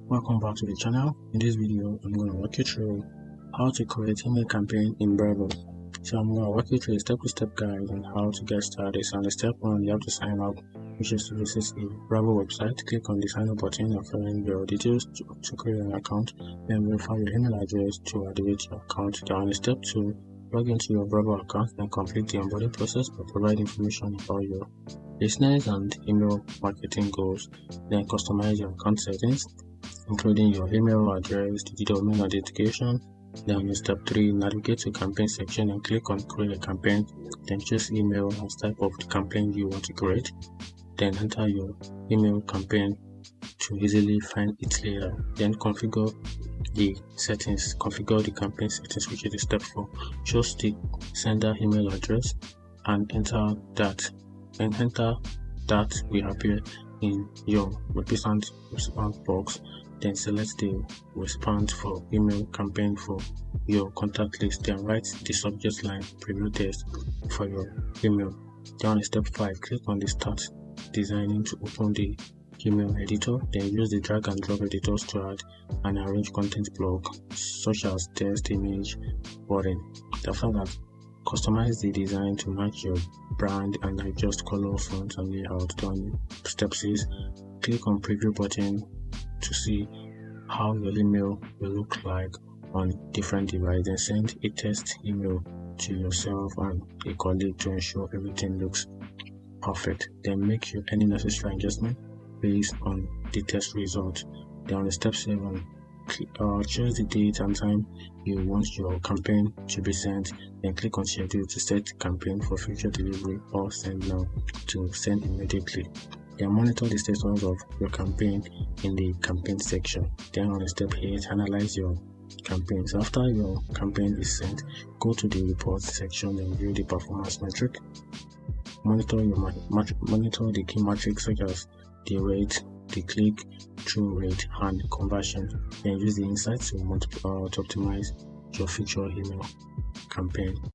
Welcome back to the channel. In this video, I'm going to walk you through how to create email campaign in Brevo. So I'm going to walk you through a step-by-step guide on how to get started. So on the step 1, you have to sign up, which is to visit the Brevo website. Click on the sign up button and fill in your details to create an account. Then verify your email address to activate your account. Then on the step 2, log into your Brevo account and complete the onboarding process by providing information about your business and email marketing goals. Then customize your account settings, including your email address, digital mail notification. Then in step 3, navigate to campaign section and click on create a campaign. Then choose email as type of the campaign you want to create. Then enter your email campaign to easily find it later. Then configure the settings, configure the campaign settings, which is the step 4. Choose the sender email address and enter that. And enter that will appear in your response box. Then select the response for email campaign for your contact list. Then write the subject line preview test for your email. Then on step 5, click on the start designing to open the email editor. Then use the drag and drop editors to add and arrange content block such as text, image, wording. After that, customize the design to match your brand and adjust color, font, and layout. Then step 6, click on preview button to see how your email will look like on different devices. Then send a test email to yourself and a colleague to ensure everything looks perfect. Then make any necessary adjustment based on the test result. Then on step 7, choose the date and time you want your campaign to be sent. Then click on schedule to set the campaign for future delivery or send now to send immediately. Then monitor the status of your campaign in the campaign section. Then on step 8, analyze your campaign. So after your campaign is sent, go to the reports section and view the performance metric. Monitor the key metrics such as the rate, the click-through rate, and conversion. Then use the insights to optimize your future email campaign.